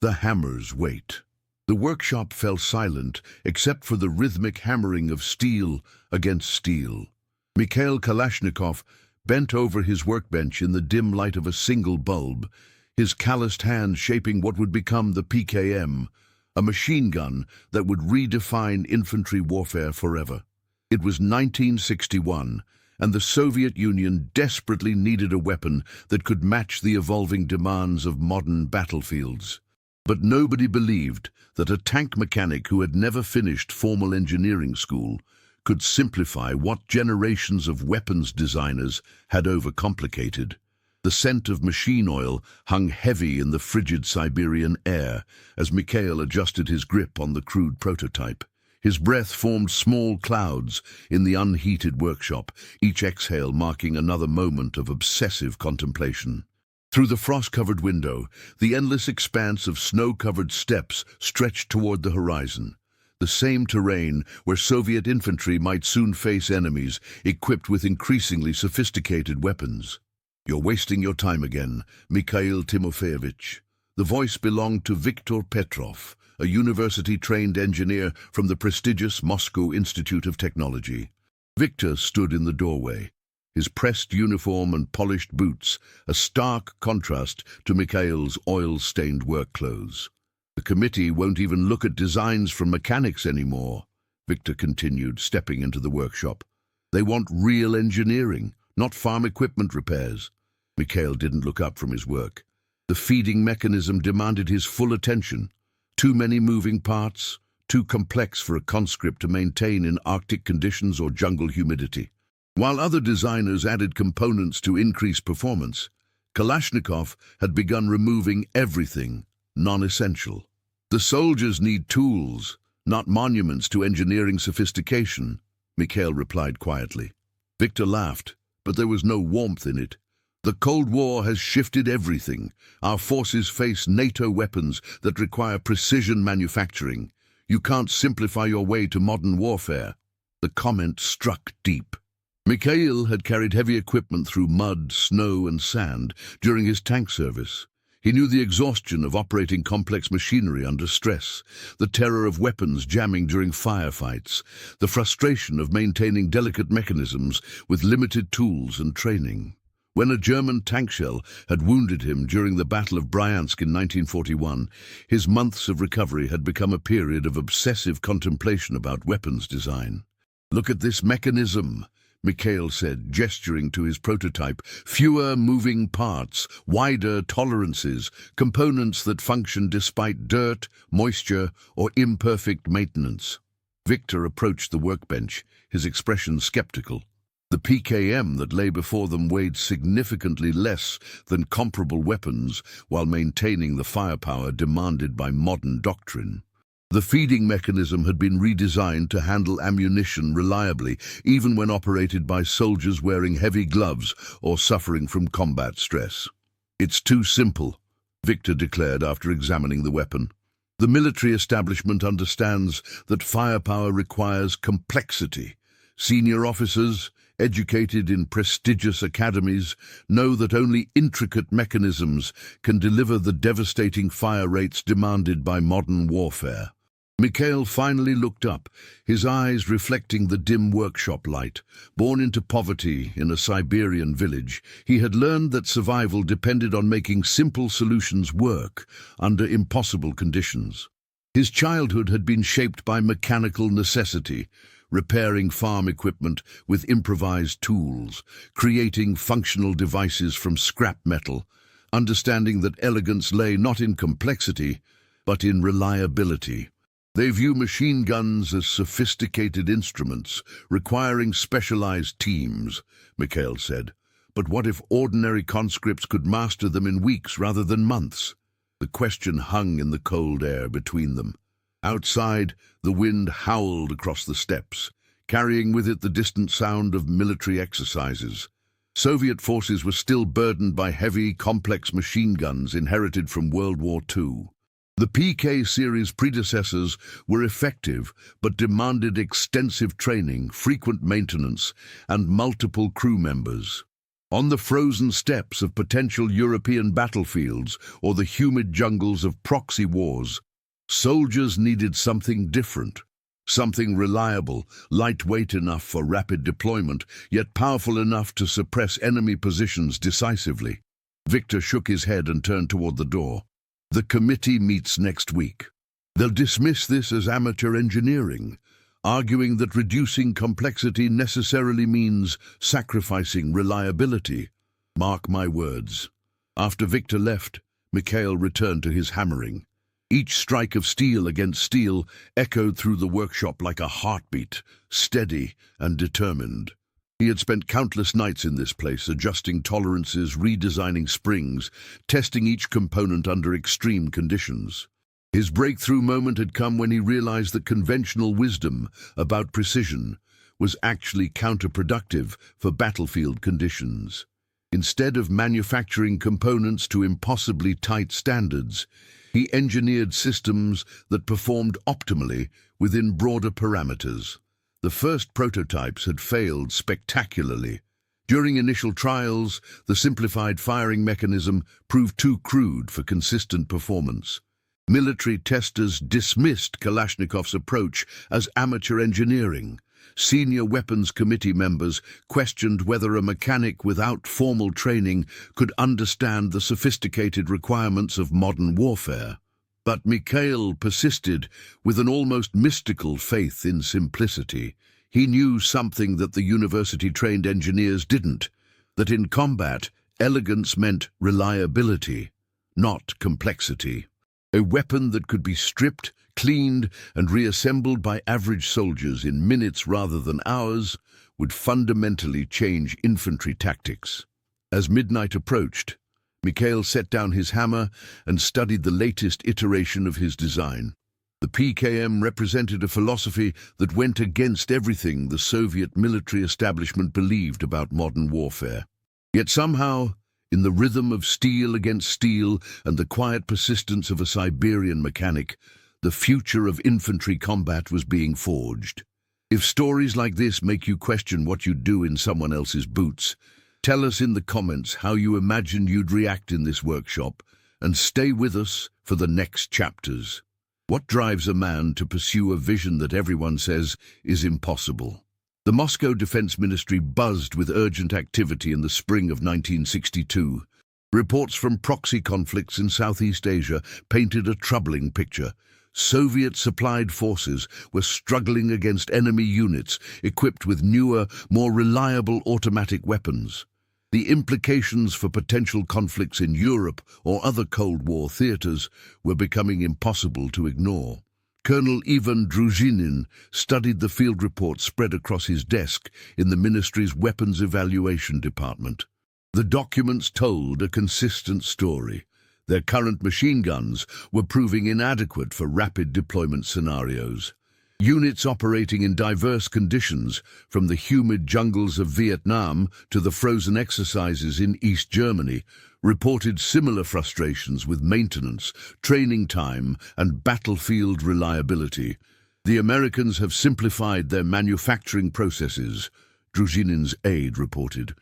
The hammers wait. The workshop fell silent except for the rhythmic hammering of steel against steel. Mikhail Kalashnikov bent over his workbench in the dim light of a single bulb, his calloused hand shaping what would become the PKM, a machine gun that would redefine infantry warfare forever. It was 1961, and the Soviet Union desperately needed a weapon that could match the evolving demands of modern battlefields. But nobody believed that a tank mechanic who had never finished formal engineering school could simplify what generations of weapons designers had overcomplicated. The scent of machine oil hung heavy in the frigid Siberian air as Mikhail adjusted his grip on the crude prototype. His breath formed small clouds in the unheated workshop, each exhale marking another moment of obsessive contemplation. Through the frost-covered window, the endless expanse of snow-covered steppes stretched toward the horizon. The same terrain where Soviet infantry might soon face enemies equipped with increasingly sophisticated weapons. "You're wasting your time again, Mikhail Timofeyevich." The voice belonged to Viktor Petrov, a university-trained engineer from the prestigious Moscow Institute of Technology. Viktor stood in the doorway, his pressed uniform and polished boots a stark contrast to Mikhail's oil-stained work clothes. "The committee won't even look at designs from mechanics anymore," Viktor continued, stepping into the workshop. "They want real engineering, not farm equipment repairs." Mikhail didn't look up from his work. The feeding mechanism demanded his full attention. Too many moving parts, too complex for a conscript to maintain in Arctic conditions or jungle humidity. While other designers added components to increase performance, Kalashnikov had begun removing everything non-essential. "The soldiers need tools, not monuments to engineering sophistication," Mikhail replied quietly. Viktor laughed, but there was no warmth in it. "The Cold War has shifted everything. Our forces face NATO weapons that require precision manufacturing. You can't simplify your way to modern warfare." The comment struck deep. Mikhail had carried heavy equipment through mud, snow, and sand during his tank service. He knew the exhaustion of operating complex machinery under stress, the terror of weapons jamming during firefights, the frustration of maintaining delicate mechanisms with limited tools and training. When a German tank shell had wounded him during the Battle of Bryansk in 1941, his months of recovery had become a period of obsessive contemplation about weapons design. "Look at this mechanism," Mikhail said, gesturing to his prototype. "Fewer moving parts, wider tolerances, components that function despite dirt, moisture, or imperfect maintenance." Viktor approached the workbench, his expression skeptical. The PKM that lay before them weighed significantly less than comparable weapons while maintaining the firepower demanded by modern doctrine. The feeding mechanism had been redesigned to handle ammunition reliably, even when operated by soldiers wearing heavy gloves or suffering from combat stress. "It's too simple," Viktor declared after examining the weapon. "The military establishment understands that firepower requires complexity. Senior officers, educated in prestigious academies, know that only intricate mechanisms can deliver the devastating fire rates demanded by modern warfare." Mikhail finally looked up, his eyes reflecting the dim workshop light. Born into poverty in a Siberian village, he had learned that survival depended on making simple solutions work under impossible conditions. His childhood had been shaped by mechanical necessity, repairing farm equipment with improvised tools, creating functional devices from scrap metal, understanding that elegance lay not in complexity, but in reliability. "They view machine guns as sophisticated instruments, requiring specialized teams," Mikhail said. "But what if ordinary conscripts could master them in weeks rather than months?" The question hung in the cold air between them. Outside, the wind howled across the steppes, carrying with it the distant sound of military exercises. Soviet forces were still burdened by heavy, complex machine guns inherited from World War II. The PK series predecessors were effective but demanded extensive training, frequent maintenance, and multiple crew members. On the frozen steppes of potential European battlefields or the humid jungles of proxy wars, soldiers needed something different. Something reliable, lightweight enough for rapid deployment, yet powerful enough to suppress enemy positions decisively. Victor shook his head and turned toward the door. The committee meets next week. They'll dismiss this as amateur engineering, arguing that reducing complexity necessarily means sacrificing reliability. Mark my words. After Victor left, Mikhail returned to his hammering. Each strike of steel against steel echoed through the workshop like a heartbeat, steady and determined. He had spent countless nights in this place, adjusting tolerances, redesigning springs, testing each component under extreme conditions. His breakthrough moment had come when he realized that conventional wisdom about precision was actually counterproductive for battlefield conditions. Instead of manufacturing components to impossibly tight standards, he engineered systems that performed optimally within broader parameters. The first prototypes had failed spectacularly. During initial trials, the simplified firing mechanism proved too crude for consistent performance. Military testers dismissed Kalashnikov's approach as amateur engineering. Senior weapons committee members questioned whether a mechanic without formal training could understand the sophisticated requirements of modern warfare. But Mikhail persisted with an almost mystical faith in simplicity. He knew something that the university-trained engineers didn't, that in combat, elegance meant reliability, not complexity. A weapon that could be stripped, cleaned, and reassembled by average soldiers in minutes rather than hours would fundamentally change infantry tactics. As midnight approached, Mikhail set down his hammer and studied the latest iteration of his design. The PKM represented a philosophy that went against everything the Soviet military establishment believed about modern warfare. Yet somehow, in the rhythm of steel against steel and the quiet persistence of a Siberian mechanic, the future of infantry combat was being forged. If stories like this make you question what you'd do in someone else's boots, tell us in the comments how you imagine you'd react in this workshop, and stay with us for the next chapters. What drives a man to pursue a vision that everyone says is impossible? The Moscow Defense Ministry buzzed with urgent activity in the spring of 1962. Reports from proxy conflicts in Southeast Asia painted a troubling picture. Soviet-supplied forces were struggling against enemy units equipped with newer, more reliable automatic weapons. The implications for potential conflicts in Europe or other Cold War theaters were becoming impossible to ignore. Colonel Ivan Druzhinin studied the field reports spread across his desk in the ministry's Weapons Evaluation Department. The documents told a consistent story. Their current machine guns were proving inadequate for rapid deployment scenarios. Units operating in diverse conditions, from the humid jungles of Vietnam to the frozen exercises in East Germany, reported similar frustrations with maintenance, training time, and battlefield reliability. The Americans have simplified their manufacturing processes, Druzhinin's aide reported.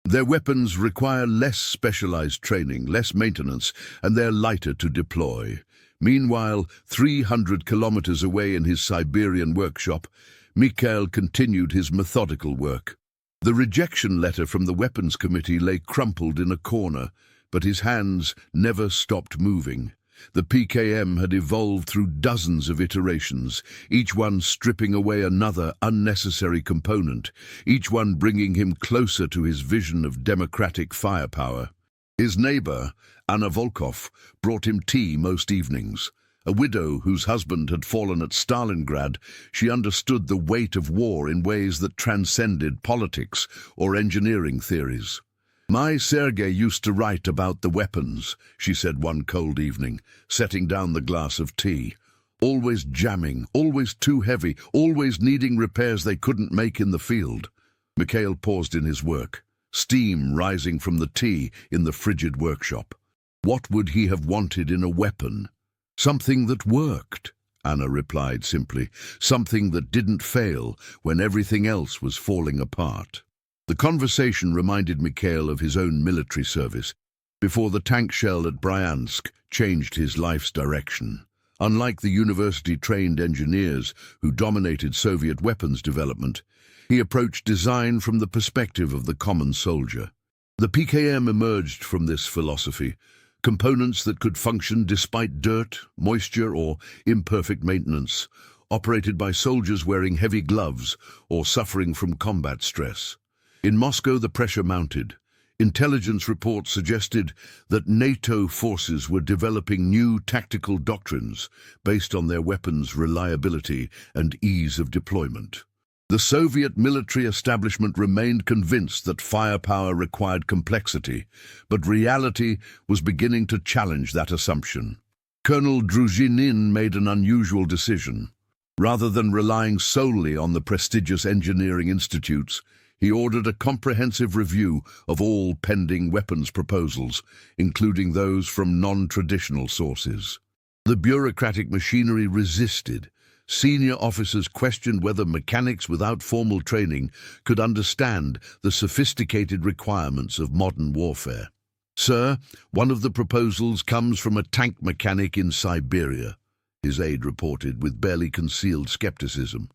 Their weapons require less specialized training, less maintenance, and they're lighter to deploy. Meanwhile, 300 kilometers away in his Siberian workshop, Mikhail continued his methodical work. The rejection letter from the Weapons Committee lay crumpled in a corner, but his hands never stopped moving. The PKM had evolved through dozens of iterations, each one stripping away another unnecessary component, each one bringing him closer to his vision of democratic firepower. His neighbor, Anna Volkov, brought him tea most evenings. A widow whose husband had fallen at Stalingrad, she understood the weight of war in ways that transcended politics or engineering theories. "My Sergei used to write about the weapons," she said one cold evening, setting down the glass of tea. "Always jamming, always too heavy, always needing repairs they couldn't make in the field." Mikhail paused in his work, steam rising from the tea in the frigid workshop. What would he have wanted in a weapon? "Something that worked," Anna replied simply. "Something that didn't fail when everything else was falling apart." The conversation reminded Mikhail of his own military service before the tank shell at Bryansk changed his life's direction. Unlike the university-trained engineers who dominated Soviet weapons development, he approached design from the perspective of the common soldier. The PKM emerged from this philosophy, components that could function despite dirt, moisture, or imperfect maintenance, operated by soldiers wearing heavy gloves or suffering from combat stress. In Moscow, the pressure mounted. Intelligence reports suggested that NATO forces were developing new tactical doctrines based on their weapons' reliability and ease of deployment. The Soviet military establishment remained convinced that firepower required complexity, but reality was beginning to challenge that assumption. Colonel Druzhinin made an unusual decision. Rather than relying solely on the prestigious engineering institutes, he ordered a comprehensive review of all pending weapons proposals, including those from non-traditional sources. The bureaucratic machinery resisted. Senior officers questioned whether mechanics without formal training could understand the sophisticated requirements of modern warfare. "Sir, one of the proposals comes from a tank mechanic in Siberia," his aide reported with barely concealed skepticism.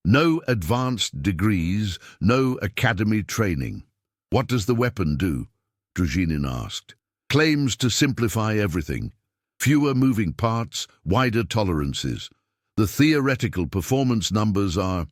"No advanced degrees, no academy training. What does the weapon do?" Druzhinin asked. "Claims to simplify everything. Fewer moving parts, wider tolerances. The theoretical performance numbers are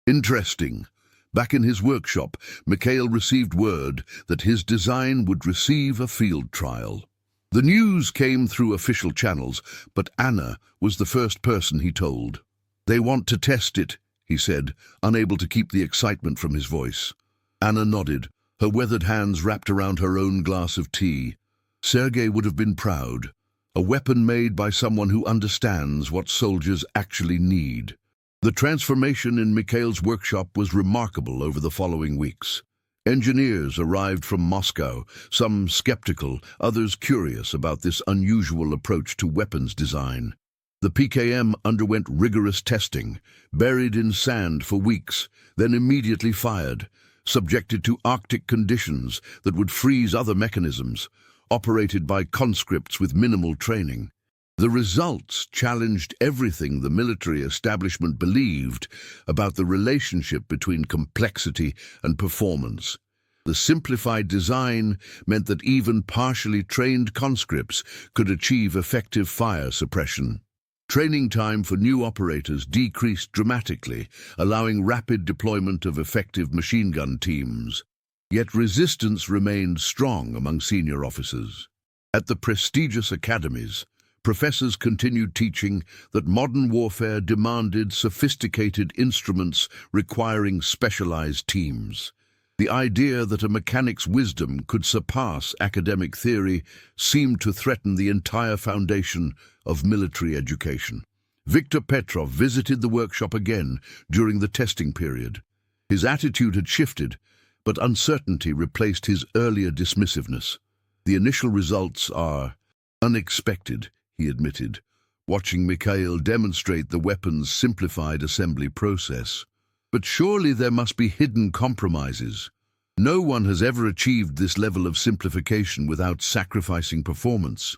interesting." Back in his workshop, Mikhail received word that his design would receive a field trial. The news came through official channels, but Anna was the first person he told. "They want to test it," he said, unable to keep the excitement from his voice. Anna nodded, her weathered hands wrapped around her own glass of tea. Sergei would have been proud. A weapon made by someone who understands what soldiers actually need. The transformation in Mikhail's workshop was remarkable over the following weeks. Engineers arrived from Moscow, some skeptical, others curious about this unusual approach to weapons design. The PKM underwent rigorous testing, buried in sand for weeks, then immediately fired, subjected to Arctic conditions that would freeze other mechanisms, operated by conscripts with minimal training. The results challenged everything the military establishment believed about the relationship between complexity and performance. The simplified design meant that even partially trained conscripts could achieve effective fire suppression. Training time for new operators decreased dramatically, allowing rapid deployment of effective machine gun teams. Yet resistance remained strong among senior officers. At the prestigious academies, professors continued teaching that modern warfare demanded sophisticated instruments requiring specialized teams. The idea that a mechanic's wisdom could surpass academic theory seemed to threaten the entire foundation of military education. Viktor Petrov visited the workshop again during the testing period. His attitude had shifted, but uncertainty replaced his earlier dismissiveness. "The initial results are unexpected," he admitted, watching Mikhail demonstrate the weapon's simplified assembly process. "But surely there must be hidden compromises. No one has ever achieved this level of simplification without sacrificing performance."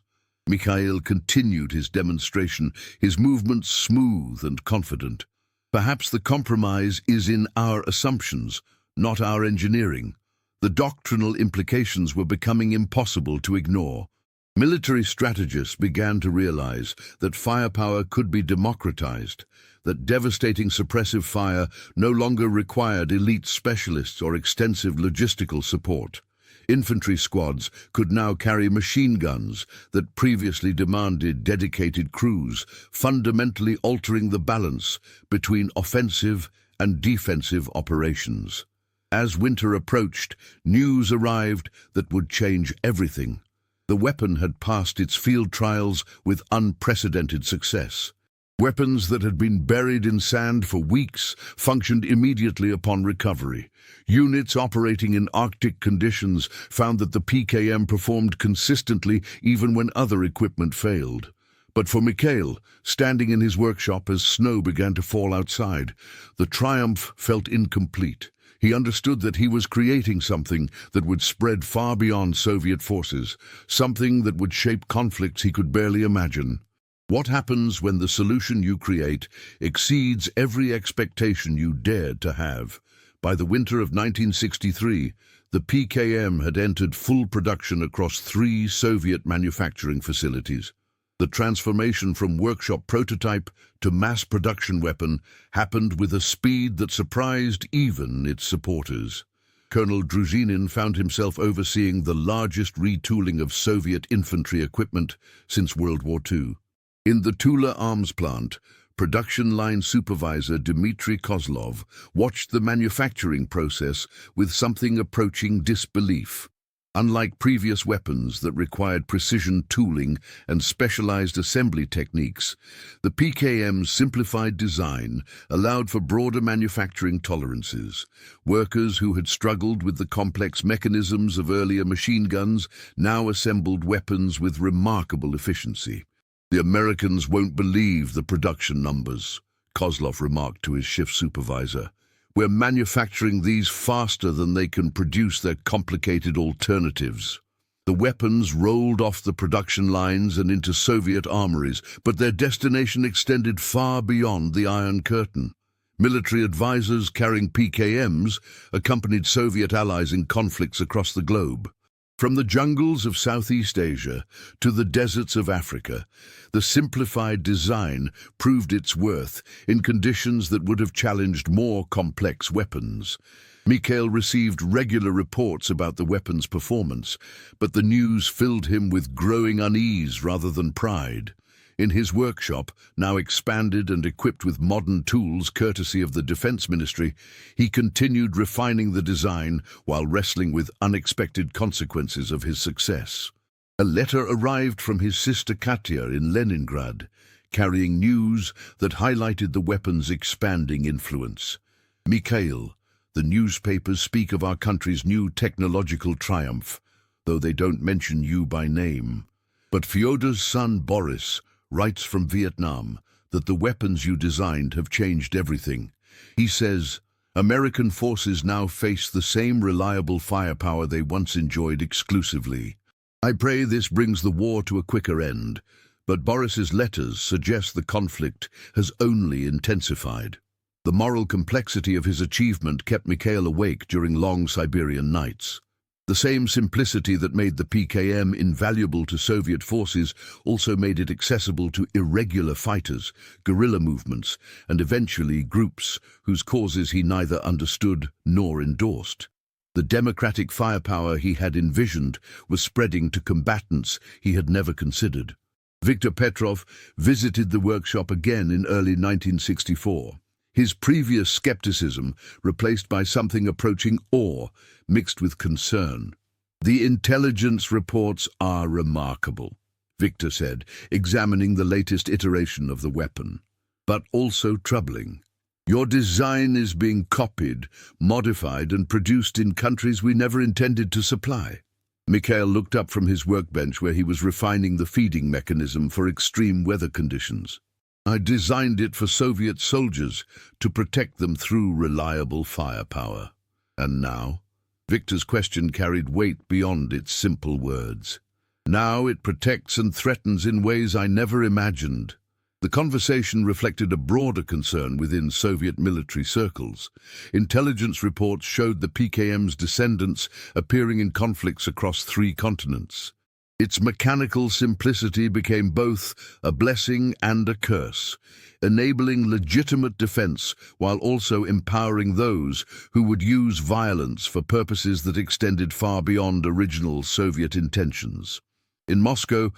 Mikhail continued his demonstration, his movements smooth and confident. "Perhaps the compromise is in our assumptions, not our engineering." The doctrinal implications were becoming impossible to ignore. Military strategists began to realize that firepower could be democratized, that devastating suppressive fire no longer required elite specialists or extensive logistical support. Infantry squads could now carry machine guns that previously demanded dedicated crews, fundamentally altering the balance between offensive and defensive operations. As winter approached, news arrived that would change everything. The weapon had passed its field trials with unprecedented success. Weapons that had been buried in sand for weeks functioned immediately upon recovery. Units operating in Arctic conditions found that the PKM performed consistently even when other equipment failed. But for Mikhail, standing in his workshop as snow began to fall outside, the triumph felt incomplete. He understood that he was creating something that would spread far beyond Soviet forces, something that would shape conflicts he could barely imagine. What happens when the solution you create exceeds every expectation you dared to have? By the winter of 1963, the PKM had entered full production across 3 Soviet manufacturing facilities. The transformation from workshop prototype to mass production weapon happened with a speed that surprised even its supporters. Colonel Druzhinin found himself overseeing the largest retooling of Soviet infantry equipment since World War II. In the Tula arms plant, production line supervisor Dmitry Kozlov watched the manufacturing process with something approaching disbelief. Unlike previous weapons that required precision tooling and specialized assembly techniques, the PKM's simplified design allowed for broader manufacturing tolerances. Workers who had struggled with the complex mechanisms of earlier machine guns now assembled weapons with remarkable efficiency. "The Americans won't believe the production numbers," Kozlov remarked to his shift supervisor. "We're manufacturing these faster than they can produce their complicated alternatives." The weapons rolled off the production lines and into Soviet armories, but their destination extended far beyond the Iron Curtain. Military advisors carrying PKMs accompanied Soviet allies in conflicts across the globe. From the jungles of Southeast Asia to the deserts of Africa, the simplified design proved its worth in conditions that would have challenged more complex weapons. Mikhail received regular reports about the weapon's performance, but the news filled him with growing unease rather than pride. In his workshop, now expanded and equipped with modern tools courtesy of the Defense Ministry, he continued refining the design while wrestling with unexpected consequences of his success. A letter arrived from his sister Katya in Leningrad, carrying news that highlighted the weapon's expanding influence. "Mikhail, the newspapers speak of our country's new technological triumph, though they don't mention you by name. But Fyodor's son Boris writes from Vietnam that the weapons you designed have changed everything. He says, American forces now face the same reliable firepower they once enjoyed exclusively. I pray this brings the war to a quicker end, but Boris's letters suggest the conflict has only intensified." The moral complexity of his achievement kept Mikhail awake during long Siberian nights. The same simplicity that made the PKM invaluable to Soviet forces also made it accessible to irregular fighters, guerrilla movements, and eventually groups whose causes he neither understood nor endorsed. The democratic firepower he had envisioned was spreading to combatants he had never considered. Viktor Petrov visited the workshop again in early 1964. His previous skepticism replaced by something approaching awe, mixed with concern. "The intelligence reports are remarkable," Victor said, examining the latest iteration of the weapon, "but also troubling. Your design is being copied, modified, and produced in countries we never intended to supply." Mikhail looked up from his workbench where he was refining the feeding mechanism for extreme weather conditions. "I designed it for Soviet soldiers to protect them through reliable firepower. And now?" Victor's question carried weight beyond its simple words. "Now it protects and threatens in ways I never imagined." The conversation reflected a broader concern within Soviet military circles. Intelligence reports showed the PKM's descendants appearing in conflicts across 3 continents. Its mechanical simplicity became both a blessing and a curse, enabling legitimate defense while also empowering those who would use violence for purposes that extended far beyond original Soviet intentions. In Moscow,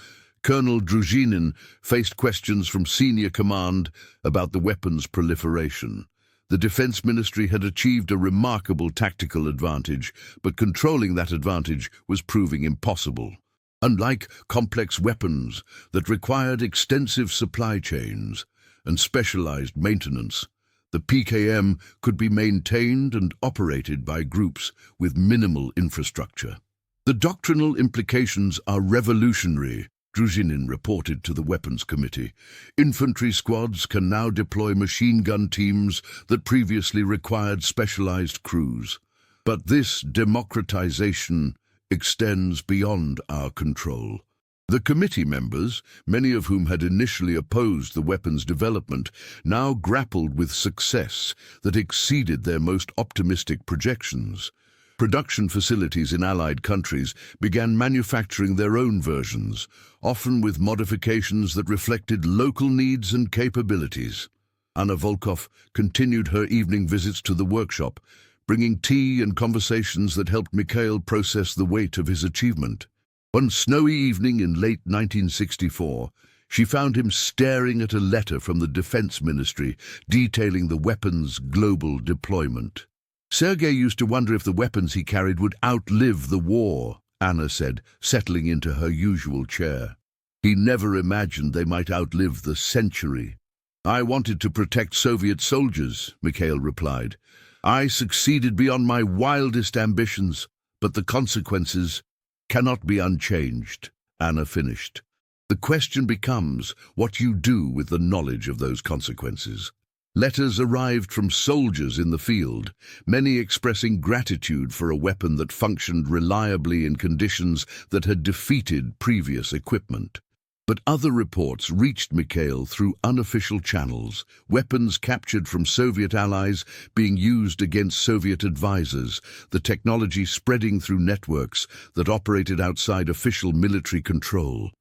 Colonel Druzhinin faced questions from senior command about the weapons proliferation. The Defense Ministry had achieved a remarkable tactical advantage, but controlling that advantage was proving impossible. Unlike complex weapons that required extensive supply chains and specialized maintenance, the PKM could be maintained and operated by groups with minimal infrastructure. "The doctrinal implications are revolutionary," Druzhinin reported to the Weapons Committee. Infantry squads can now deploy machine gun teams that previously required specialized crews. But this democratization extends beyond our control. The committee members, many of whom had initially opposed the weapons development, now grappled with success that exceeded their most optimistic projections. Production facilities in allied countries began manufacturing their own versions, often with modifications that reflected local needs and capabilities. Anna Volkov continued her evening visits to the workshop, bringing tea and conversations that helped Mikhail process the weight of his achievement. One snowy evening in late 1964, she found him staring at a letter from the Defense Ministry detailing the weapons' global deployment. Sergei used to wonder if the weapons he carried would outlive the war, Anna said, settling into her usual chair. He never imagined they might outlive the century. I wanted to protect Soviet soldiers, Mikhail replied. I succeeded beyond my wildest ambitions, but the consequences cannot be unchanged, Anna finished. The question becomes what you do with the knowledge of those consequences. Letters arrived from soldiers in the field, many expressing gratitude for a weapon that functioned reliably in conditions that had defeated previous equipment. But other reports reached Mikhail through unofficial channels, weapons captured from Soviet allies being used against Soviet advisors, the technology spreading through networks that operated outside official military control.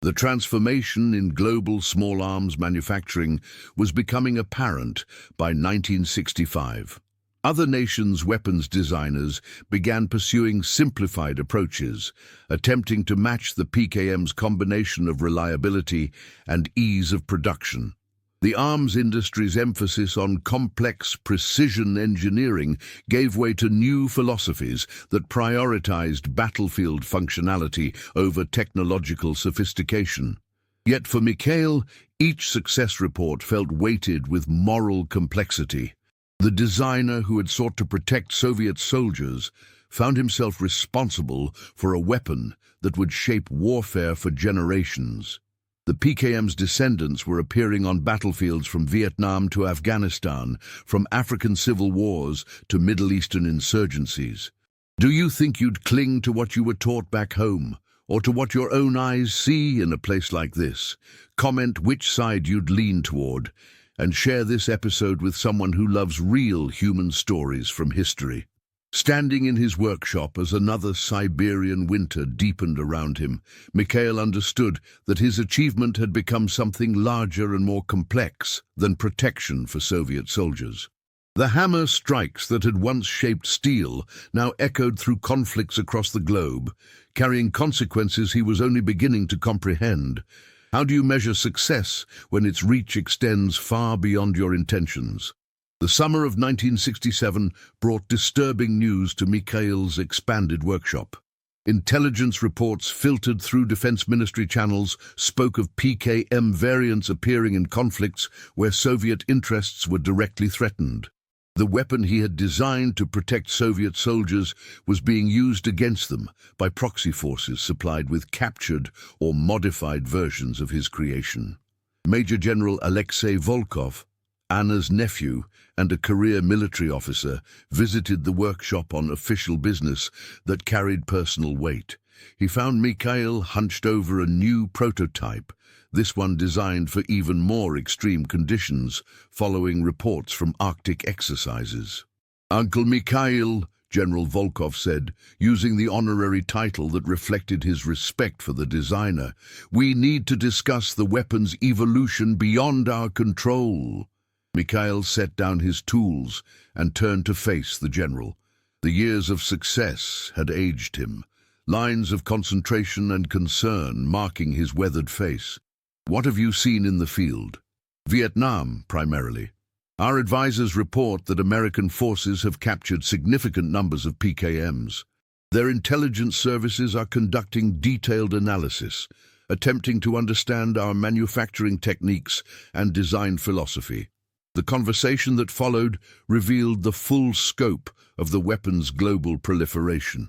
The transformation in global small arms manufacturing was becoming apparent by 1965. Other nations' weapons designers began pursuing simplified approaches, attempting to match the PKM's combination of reliability and ease of production. The arms industry's emphasis on complex precision engineering gave way to new philosophies that prioritized battlefield functionality over technological sophistication. Yet for Mikhail, each success report felt weighted with moral complexity. The designer who had sought to protect Soviet soldiers found himself responsible for a weapon that would shape warfare for generations. The PKM's descendants were appearing on battlefields from Vietnam to Afghanistan, from African civil wars to Middle Eastern insurgencies. Do you think you'd cling to what you were taught back home, or to what your own eyes see in a place like this? Comment which side you'd lean toward, and share this episode with someone who loves real human stories from history. Standing in his workshop as another Siberian winter deepened around him, Mikhail understood that his achievement had become something larger and more complex than protection for Soviet soldiers. The hammer strikes that had once shaped steel now echoed through conflicts across the globe, carrying consequences he was only beginning to comprehend. How do you measure success when its reach extends far beyond your intentions? The summer of 1967 brought disturbing news to Mikhail's expanded workshop. Intelligence reports filtered through Defense Ministry channels spoke of PKM variants appearing in conflicts where Soviet interests were directly threatened. The weapon he had designed to protect Soviet soldiers was being used against them by proxy forces supplied with captured or modified versions of his creation. Major General Alexei Volkov, Anna's nephew and a career military officer, visited the workshop on official business that carried personal weight. He found Mikhail hunched over a new prototype, this one designed for even more extreme conditions, following reports from Arctic exercises. "Uncle Mikhail," General Volkov said, using the honorary title that reflected his respect for the designer, "we need to discuss the weapon's evolution beyond our control." Mikhail set down his tools and turned to face the general. The years of success had aged him, lines of concentration and concern marking his weathered face. "What have you seen in the field?" "Vietnam, primarily. Our advisors report that American forces have captured significant numbers of PKMs. Their intelligence services are conducting detailed analysis, attempting to understand our manufacturing techniques and design philosophy." The conversation that followed revealed the full scope of the weapon's global proliferation.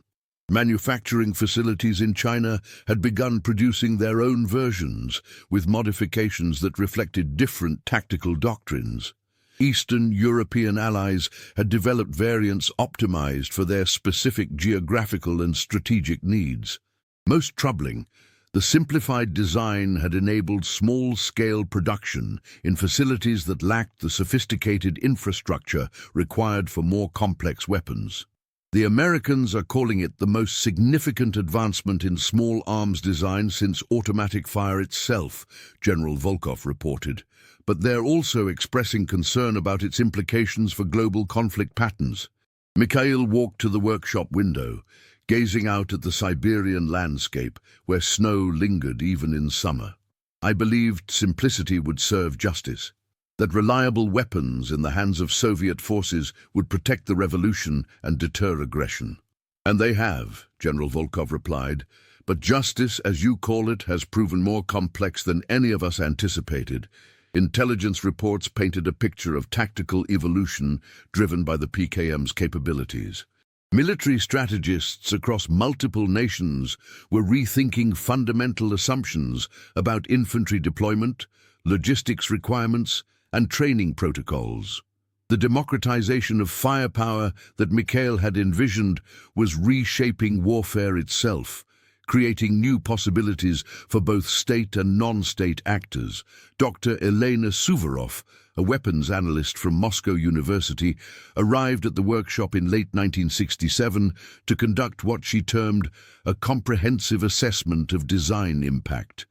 Manufacturing facilities in China had begun producing their own versions, with modifications that reflected different tactical doctrines. Eastern European allies had developed variants optimized for their specific geographical and strategic needs. Most troubling, the simplified design had enabled small-scale production in facilities that lacked the sophisticated infrastructure required for more complex weapons. The Americans are calling it the most significant advancement in small arms design since automatic fire itself, General Volkov reported, but they're also expressing concern about its implications for global conflict patterns. Mikhail walked to the workshop window, gazing out at the Siberian landscape where snow lingered even in summer. I believed simplicity would serve justice, that reliable weapons in the hands of Soviet forces would protect the revolution and deter aggression. And they have, General Volkov replied, but justice, as you call it, has proven more complex than any of us anticipated. Intelligence reports painted a picture of tactical evolution driven by the PKM's capabilities. Military strategists across multiple nations were rethinking fundamental assumptions about infantry deployment, logistics requirements, and training protocols. The democratization of firepower that Mikhail had envisioned was reshaping warfare itself, creating new possibilities for both state and non-state actors. Dr. Elena Suvorov, a weapons analyst from Moscow University, arrived at the workshop in late 1967 to conduct what she termed a comprehensive assessment of design impact.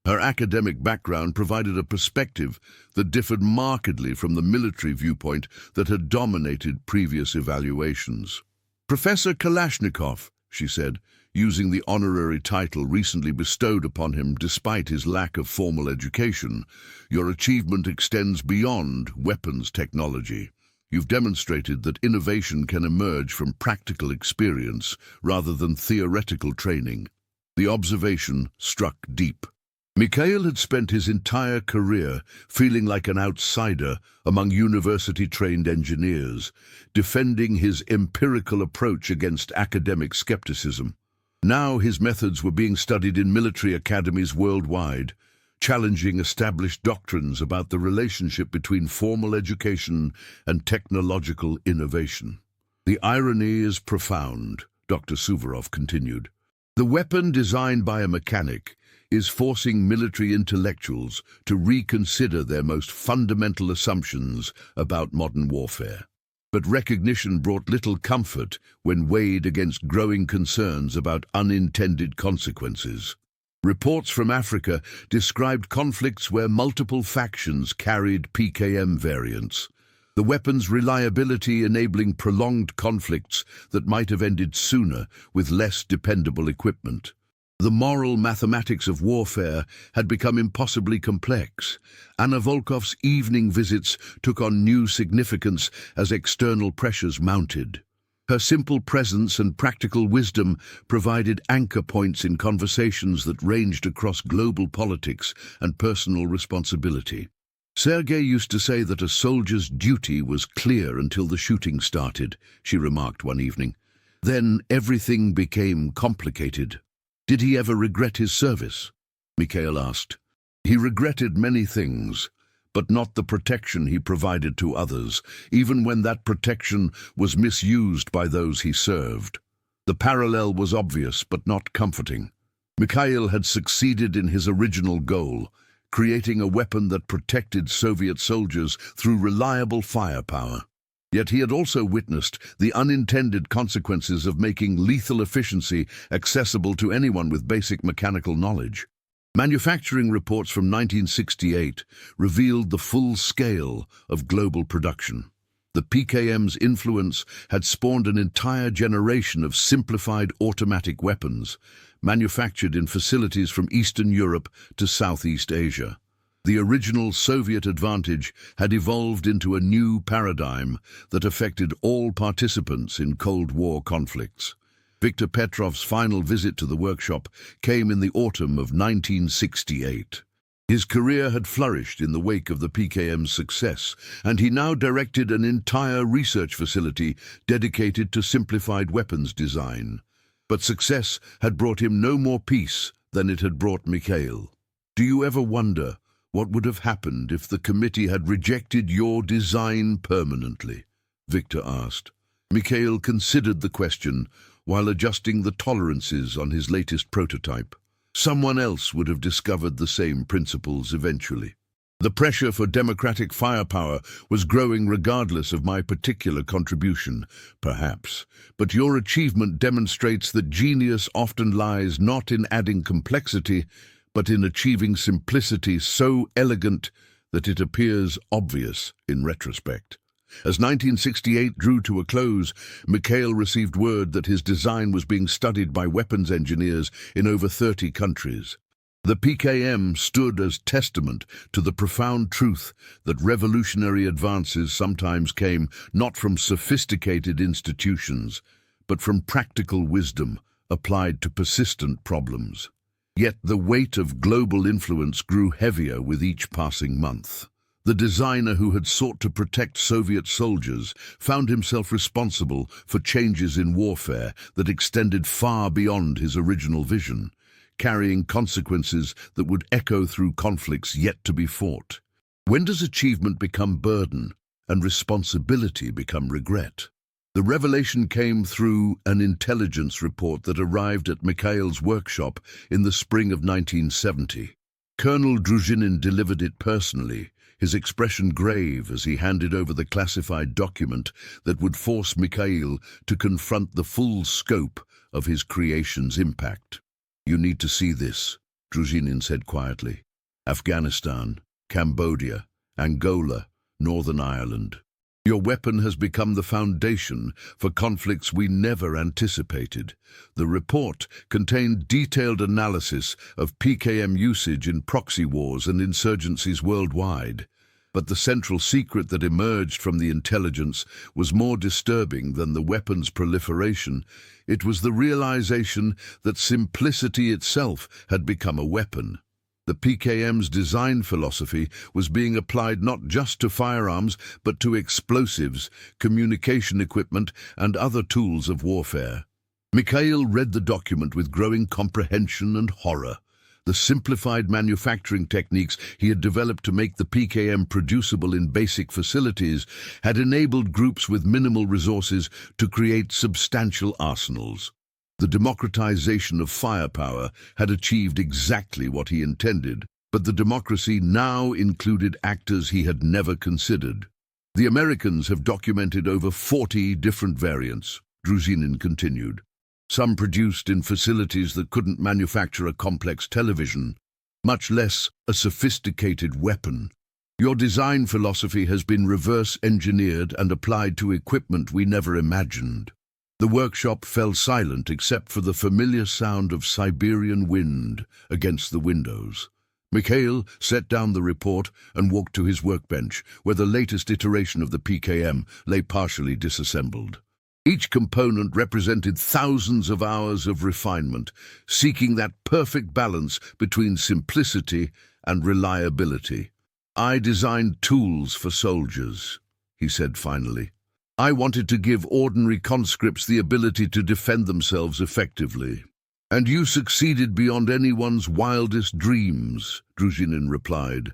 Her academic background provided a perspective that differed markedly from the military viewpoint that had dominated previous evaluations. "Professor Kalashnikov," she said, using the honorary title recently bestowed upon him despite his lack of formal education, "your achievement extends beyond weapons technology. You've demonstrated that innovation can emerge from practical experience rather than theoretical training." The observation struck deep. Mikhail had spent his entire career feeling like an outsider among university-trained engineers, defending his empirical approach against academic skepticism. Now his methods were being studied in military academies worldwide, challenging established doctrines about the relationship between formal education and technological innovation. "The irony is profound," Dr. Suvorov continued. "The weapon designed by a mechanic is forcing military intellectuals to reconsider their most fundamental assumptions about modern warfare. But recognition brought little comfort when weighed against growing concerns about unintended consequences. Reports from Africa described conflicts where multiple factions carried PKM variants, the weapon's reliability enabling prolonged conflicts that might have ended sooner with less dependable equipment. The moral mathematics of warfare had become impossibly complex. Anna Volkov's evening visits took on new significance as external pressures mounted. Her simple presence and practical wisdom provided anchor points in conversations that ranged across global politics and personal responsibility. "Sergei used to say that a soldier's duty was clear until the shooting started," she remarked one evening. "Then everything became complicated." "Did he ever regret his service?" Mikhail asked. "He regretted many things, but not the protection he provided to others, even when that protection was misused by those he served." The parallel was obvious but not comforting. Mikhail had succeeded in his original goal, creating a weapon that protected Soviet soldiers through reliable firepower. Yet he had also witnessed the unintended consequences of making lethal efficiency accessible to anyone with basic mechanical knowledge. Manufacturing reports from 1968 revealed the full scale of global production. The PKM's influence had spawned an entire generation of simplified automatic weapons, manufactured in facilities from Eastern Europe to Southeast Asia. The original Soviet advantage had evolved into a new paradigm that affected all participants in Cold War conflicts. Viktor Petrov's final visit to the workshop came in the autumn of 1968. His career had flourished in the wake of the PKM's success, and he now directed an entire research facility dedicated to simplified weapons design. But success had brought him no more peace than it had brought Mikhail. Do you ever wonder what would have happened if the committee had rejected your design permanently? Victor asked. Mikhail considered the question while adjusting the tolerances on his latest prototype. Someone else would have discovered the same principles eventually. The pressure for democratic firepower was growing regardless of my particular contribution, perhaps. But your achievement demonstrates that genius often lies not in adding complexity, but in achieving simplicity so elegant that it appears obvious in retrospect. As 1968 drew to a close, Mikhail received word that his design was being studied by weapons engineers in over 30 countries. The PKM stood as testament to the profound truth that revolutionary advances sometimes came not from sophisticated institutions, but from practical wisdom applied to persistent problems. Yet the weight of global influence grew heavier with each passing month. The designer who had sought to protect Soviet soldiers found himself responsible for changes in warfare that extended far beyond his original vision, carrying consequences that would echo through conflicts yet to be fought. When does achievement become burden and responsibility become regret? The revelation came through an intelligence report that arrived at Mikhail's workshop in the spring of 1970. Colonel Druzhinin delivered it personally, his expression grave as he handed over the classified document that would force Mikhail to confront the full scope of his creation's impact. "You need to see this," Druzhinin said quietly. "Afghanistan, Cambodia, Angola, Northern Ireland. Your weapon has become the foundation for conflicts we never anticipated." The report contained detailed analysis of PKM usage in proxy wars and insurgencies worldwide. But the central secret that emerged from the intelligence was more disturbing than the weapon's proliferation. It was the realization that simplicity itself had become a weapon. The PKM's design philosophy was being applied not just to firearms, but to explosives, communication equipment, and other tools of warfare. Mikhail read the document with growing comprehension and horror. The simplified manufacturing techniques he had developed to make the PKM producible in basic facilities had enabled groups with minimal resources to create substantial arsenals. The democratization of firepower had achieved exactly what he intended, but the democracy now included actors he had never considered. "The Americans have documented over 40 different variants," Druzhinin continued. "Some produced in facilities that couldn't manufacture a complex television, much less a sophisticated weapon. Your design philosophy has been reverse-engineered and applied to equipment we never imagined." The workshop fell silent except for the familiar sound of Siberian wind against the windows. Mikhail set down the report and walked to his workbench, where the latest iteration of the PKM lay partially disassembled. Each component represented thousands of hours of refinement, seeking that perfect balance between simplicity and reliability. "I designed tools for soldiers," he said finally. "I wanted to give ordinary conscripts the ability to defend themselves effectively." "And you succeeded beyond anyone's wildest dreams," Druzhinin replied.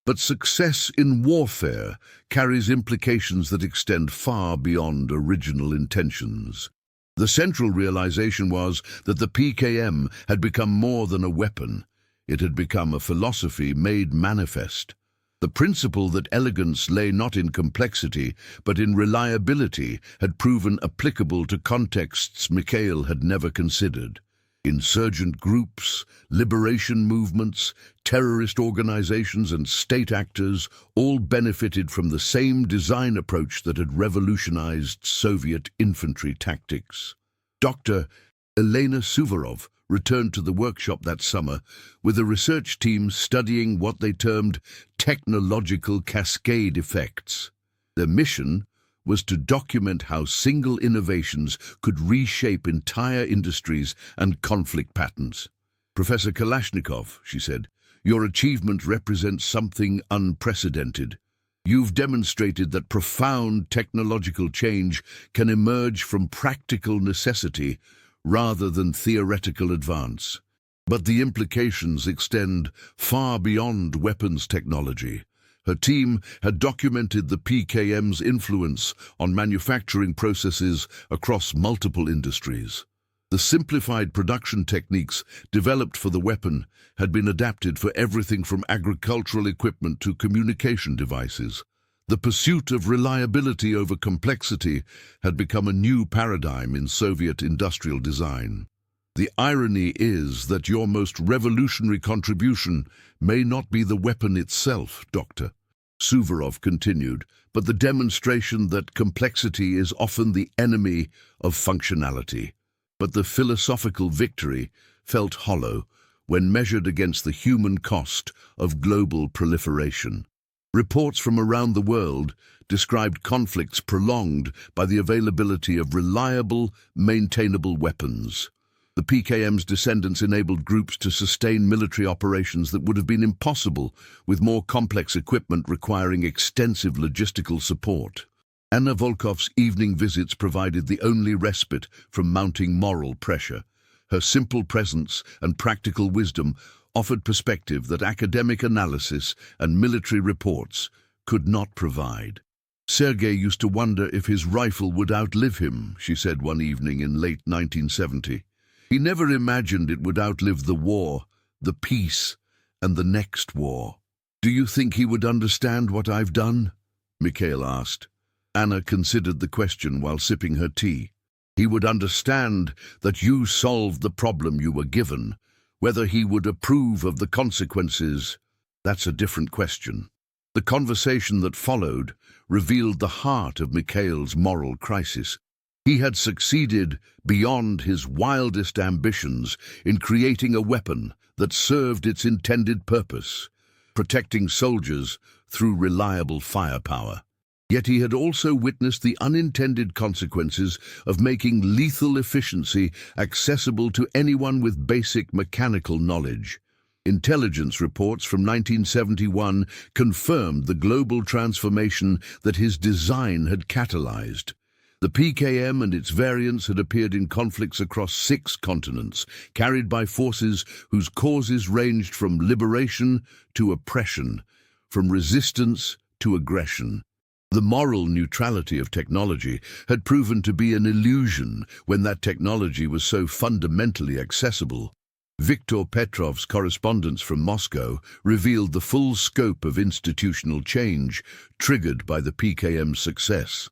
"But success in warfare carries implications that extend far beyond original intentions." The central realization was that the PKM had become more than a weapon. It had become a philosophy made manifest. The principle that elegance lay not in complexity, but in reliability, had proven applicable to contexts Mikhail had never considered. Insurgent groups, liberation movements, terrorist organizations, and state actors all benefited from the same design approach that had revolutionized Soviet infantry tactics. Dr. Elena Suvorov returned to the workshop that summer with a research team studying what they termed technological cascade effects. Their mission was to document how single innovations could reshape entire industries and conflict patterns. "Professor Kalashnikov," she said, "your achievement represents something unprecedented. You've demonstrated that profound technological change can emerge from practical necessity rather than theoretical advance. But the implications extend far beyond weapons technology. Her team had documented the PKM's influence on manufacturing processes across multiple industries. The simplified production techniques developed for the weapon had been adapted for everything from agricultural equipment to communication devices. The pursuit of reliability over complexity had become a new paradigm in Soviet industrial design. The irony is that your most revolutionary contribution may not be the weapon itself, Doctor. Suvorov continued, but the demonstration that complexity is often the enemy of functionality. But the philosophical victory felt hollow when measured against the human cost of global proliferation. Reports from around the world described conflicts prolonged by the availability of reliable, maintainable weapons. The PKM's descendants enabled groups to sustain military operations that would have been impossible with more complex equipment requiring extensive logistical support. Anna Volkov's evening visits provided the only respite from mounting moral pressure. Her simple presence and practical wisdom offered perspective that academic analysis and military reports could not provide. Sergei used to wonder if his rifle would outlive him, she said one evening in late 1970. He never imagined it would outlive the war, the peace, and the next war. Do you think he would understand what I've done? Mikhail asked. Anna considered the question while sipping her tea. He would understand that you solved the problem you were given. Whether he would approve of the consequences, that's a different question. The conversation that followed revealed the heart of Mikhail's moral crisis. He had succeeded beyond his wildest ambitions in creating a weapon that served its intended purpose, protecting soldiers through reliable firepower. Yet he had also witnessed the unintended consequences of making lethal efficiency accessible to anyone with basic mechanical knowledge. Intelligence reports from 1971 confirmed the global transformation that his design had catalyzed. The PKM and its variants had appeared in conflicts across 6 continents, carried by forces whose causes ranged from liberation to oppression, from resistance to aggression. The moral neutrality of technology had proven to be an illusion when that technology was so fundamentally accessible. Viktor Petrov's correspondence from Moscow revealed the full scope of institutional change triggered by the PKM's success.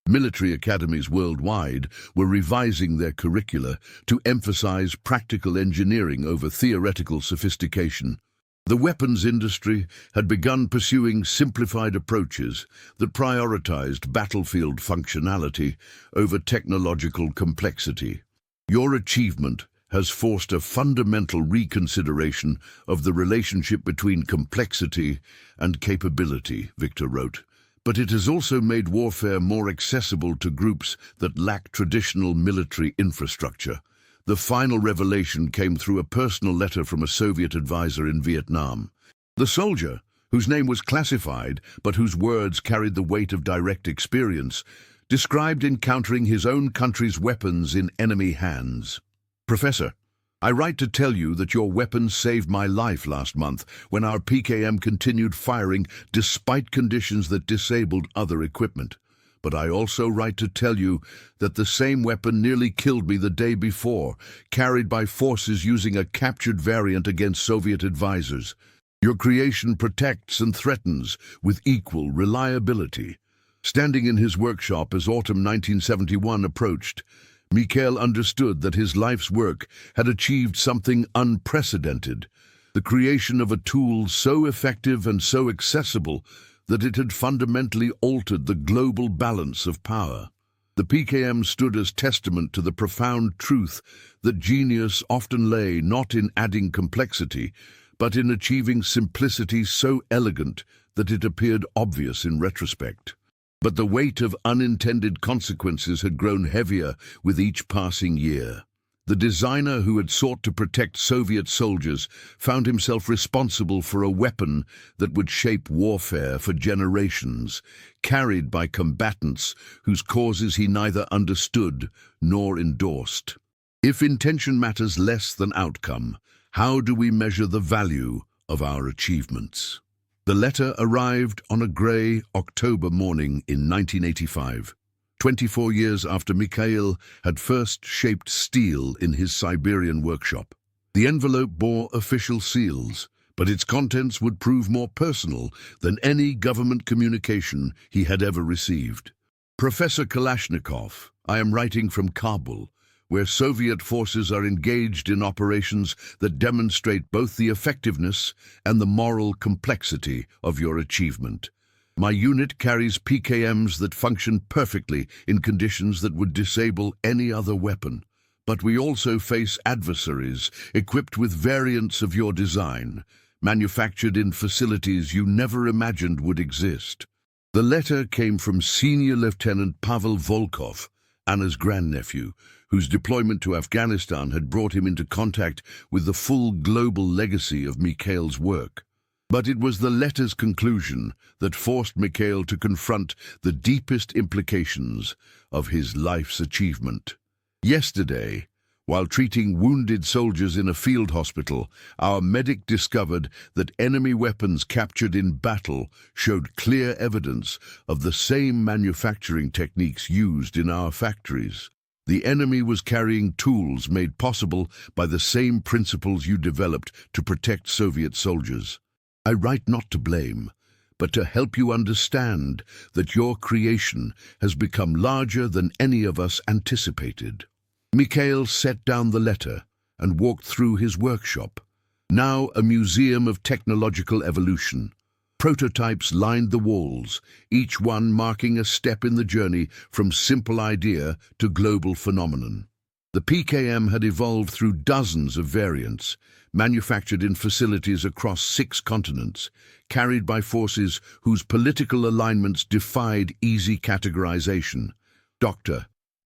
Military academies worldwide were revising their curricula to emphasize practical engineering over theoretical sophistication. The weapons industry had begun pursuing simplified approaches that prioritized battlefield functionality over technological complexity. Your achievement has forced a fundamental reconsideration of the relationship between complexity and capability, Victor wrote. But it has also made warfare more accessible to groups that lack traditional military infrastructure. The final revelation came through a personal letter from a Soviet advisor in Vietnam. The soldier, whose name was classified but whose words carried the weight of direct experience, described encountering his own country's weapons in enemy hands. Professor, I write to tell you that your weapons saved my life last month when our PKM continued firing despite conditions that disabled other equipment. But I also write to tell you that the same weapon nearly killed me the day before, carried by forces using a captured variant against Soviet advisors. Your creation protects and threatens with equal reliability. Standing in his workshop as autumn 1971 approached, Mikhail understood that his life's work had achieved something unprecedented, the creation of a tool so effective and so accessible that it had fundamentally altered the global balance of power. The PKM stood as testament to the profound truth that genius often lay not in adding complexity, but in achieving simplicity so elegant that it appeared obvious in retrospect. But the weight of unintended consequences had grown heavier with each passing year. The designer who had sought to protect Soviet soldiers found himself responsible for a weapon that would shape warfare for generations, carried by combatants whose causes he neither understood nor endorsed. If intention matters less than outcome, how do we measure the value of our achievements? The letter arrived on a grey October morning in 1985, 24 years after Mikhail had first shaped steel in his Siberian workshop. The envelope bore official seals, but its contents would prove more personal than any government communication he had ever received. Professor Kalashnikov, I am writing from Kabul, where Soviet forces are engaged in operations that demonstrate both the effectiveness and the moral complexity of your achievement. My unit carries PKMs that function perfectly in conditions that would disable any other weapon. But we also face adversaries equipped with variants of your design, manufactured in facilities you never imagined would exist. The letter came from Senior Lieutenant Pavel Volkov, Anna's grandnephew, whose deployment to Afghanistan had brought him into contact with the full global legacy of Mikhail's work. But it was the letter's conclusion that forced Mikhail to confront the deepest implications of his life's achievement. Yesterday, while treating wounded soldiers in a field hospital, our medic discovered that enemy weapons captured in battle showed clear evidence of the same manufacturing techniques used in our factories. The enemy was carrying tools made possible by the same principles you developed to protect Soviet soldiers. I write not to blame, but to help you understand that your creation has become larger than any of us anticipated. Mikhail set down the letter and walked through his workshop, now a museum of technological evolution. Prototypes lined the walls, each one marking a step in the journey from simple idea to global phenomenon. The PKM had evolved through dozens of variants, manufactured in facilities across 6 continents, carried by forces whose political alignments defied easy categorization. Dr.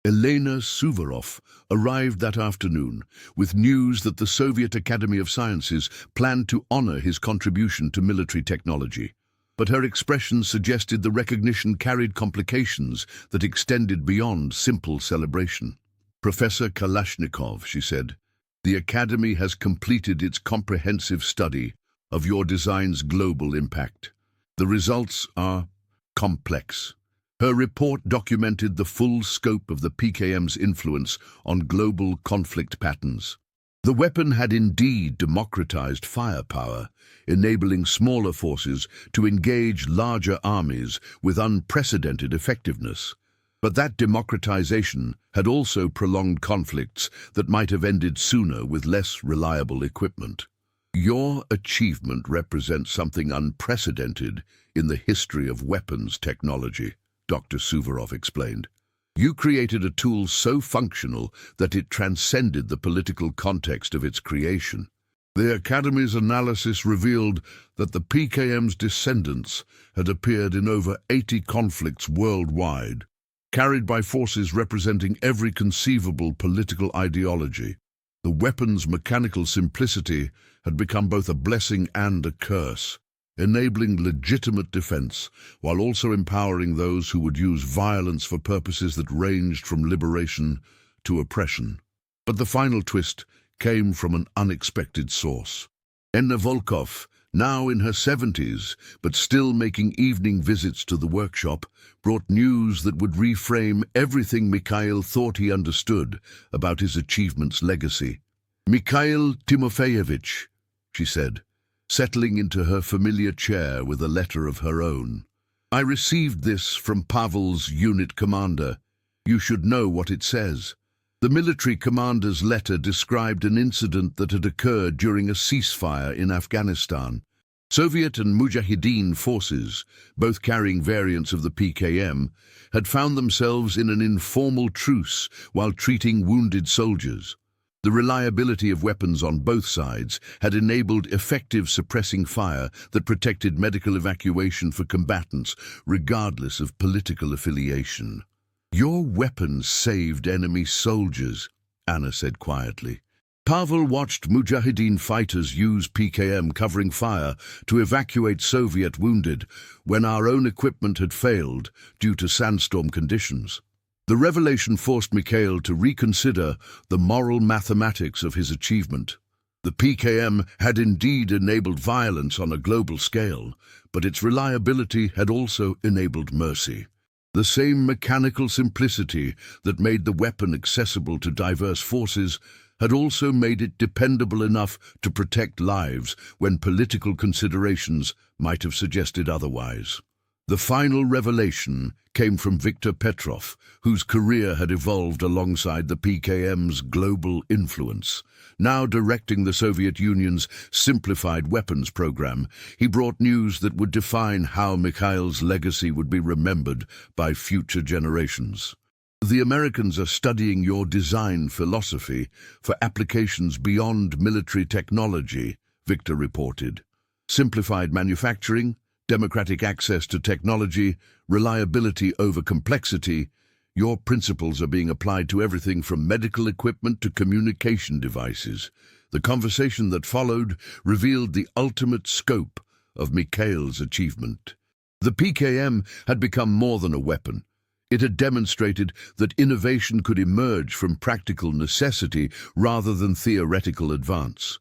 Elena Suvorov arrived that afternoon with news that the Soviet Academy of Sciences planned to honor his contribution to military technology. But her expression suggested the recognition carried complications that extended beyond simple celebration. Professor Kalashnikov, she said, the Academy has completed its comprehensive study of your design's global impact. The results are complex. Her report documented the full scope of the PKM's influence on global conflict patterns. The weapon had indeed democratized firepower, enabling smaller forces to engage larger armies with unprecedented effectiveness. But that democratization had also prolonged conflicts that might have ended sooner with less reliable equipment. Your achievement represents something unprecedented in the history of weapons technology, Dr. Suvorov explained. You created a tool so functional that it transcended the political context of its creation. The Academy's analysis revealed that the PKM's descendants had appeared in over 80 conflicts worldwide, carried by forces representing every conceivable political ideology. The weapon's mechanical simplicity had become both a blessing and a curse, enabling legitimate defense while also empowering those who would use violence for purposes that ranged from liberation to oppression. But the final twist came from an unexpected source. Anna Volkov, now in her 70s, but still making evening visits to the workshop, brought news that would reframe everything Mikhail thought he understood about his achievement's legacy. Mikhail Timofeyevich, she said, settling into her familiar chair with a letter of her own. I received this from Pavel's unit commander. You should know what it says. The military commander's letter described an incident that had occurred during a ceasefire in Afghanistan. Soviet and Mujahideen forces, both carrying variants of the PKM, had found themselves in an informal truce while treating wounded soldiers. The reliability of weapons on both sides had enabled effective suppressing fire that protected medical evacuation for combatants, regardless of political affiliation. Your weapons saved enemy soldiers, Anna said quietly. Pavel watched Mujahideen fighters use PKM covering fire to evacuate Soviet wounded when our own equipment had failed due to sandstorm conditions. The revelation forced Mikhail to reconsider the moral mathematics of his achievement. The PKM had indeed enabled violence on a global scale, but its reliability had also enabled mercy. The same mechanical simplicity that made the weapon accessible to diverse forces had also made it dependable enough to protect lives when political considerations might have suggested otherwise. The final revelation came from Viktor Petrov, whose career had evolved alongside the PKM's global influence. Now directing the Soviet Union's Simplified weapons program, he brought news that would define how Mikhail's legacy would be remembered by future generations. The Americans are studying your design philosophy for applications beyond military technology, Victor reported. Simplified manufacturing, democratic access to technology, reliability over complexity, your principles are being applied to everything from medical equipment to communication devices. The conversation that followed revealed the ultimate scope of Mikhail's achievement. The PKM had become more than a weapon. It had demonstrated that innovation could emerge from practical necessity rather than theoretical advance.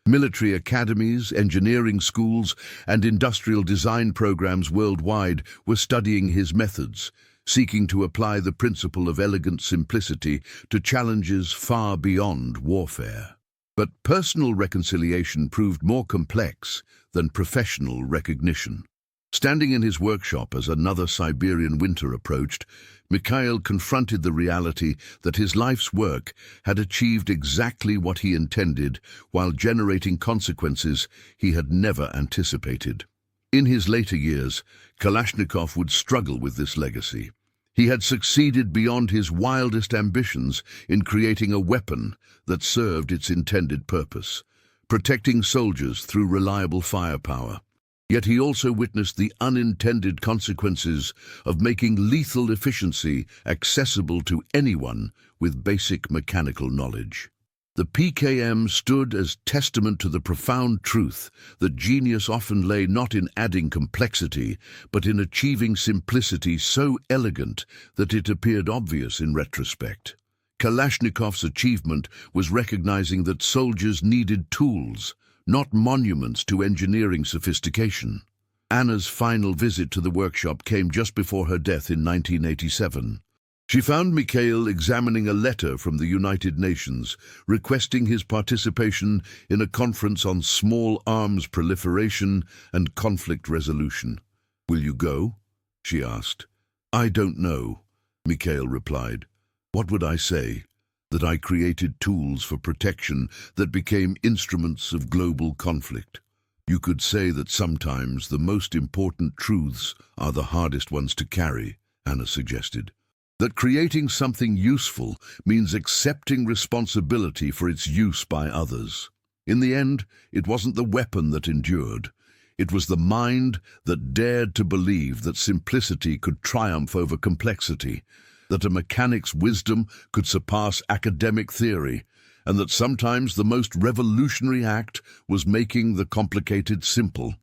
Military academies, engineering schools, and industrial design programs worldwide were studying his methods, seeking to apply the principle of elegant simplicity to challenges far beyond warfare. But personal reconciliation proved more complex than professional recognition. Standing in his workshop as another Siberian winter approached, Mikhail confronted the reality that his life's work had achieved exactly what he intended while generating consequences he had never anticipated. In his later years, Kalashnikov would struggle with this legacy. He had succeeded beyond his wildest ambitions in creating a weapon that served its intended purpose, protecting soldiers through reliable firepower. Yet he also witnessed the unintended consequences of making lethal efficiency accessible to anyone with basic mechanical knowledge. The PKM stood as testament to the profound truth that genius often lay not in adding complexity, but in achieving simplicity so elegant that it appeared obvious in retrospect. Kalashnikov's achievement was recognizing that soldiers needed tools, not monuments to engineering sophistication. Anna's final visit to the workshop came just before her death in 1987. She found Mikhail examining a letter from the United Nations requesting his participation in a conference on small arms proliferation and conflict resolution. "Will you go?" she asked. "I don't know," Mikhail replied. "What would I say? That I created tools for protection that became instruments of global conflict. You could say that sometimes the most important truths are the hardest ones to carry," Anna suggested. That creating something useful means accepting responsibility for its use by others. In the end, it wasn't the weapon that endured. It was the mind that dared to believe that simplicity could triumph over complexity, that a mechanic's wisdom could surpass academic theory, and that sometimes the most revolutionary act was making the complicated simple.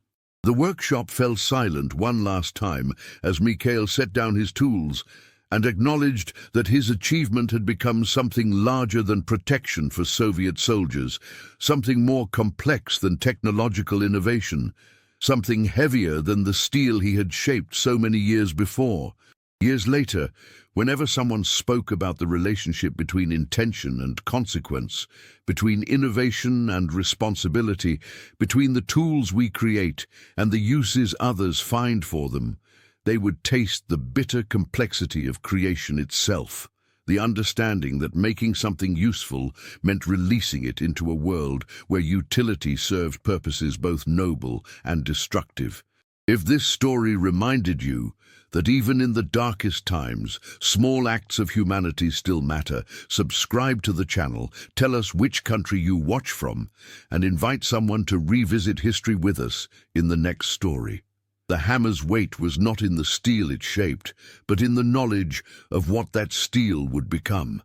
The workshop fell silent one last time as Mikhail set down his tools and acknowledged that his achievement had become something larger than protection for Soviet soldiers, something more complex than technological innovation, something heavier than the steel he had shaped so many years before. Years later, whenever someone spoke about the relationship between intention and consequence, between innovation and responsibility, between the tools we create and the uses others find for them, they would taste the bitter complexity of creation itself, the understanding that making something useful meant releasing it into a world where utility served purposes both noble and destructive. If this story reminded you that even in the darkest times, small acts of humanity still matter, subscribe to the channel, tell us which country you watch from, and invite someone to revisit history with us in the next story. The hammer's weight was not in the steel it shaped, but in the knowledge of what that steel would become.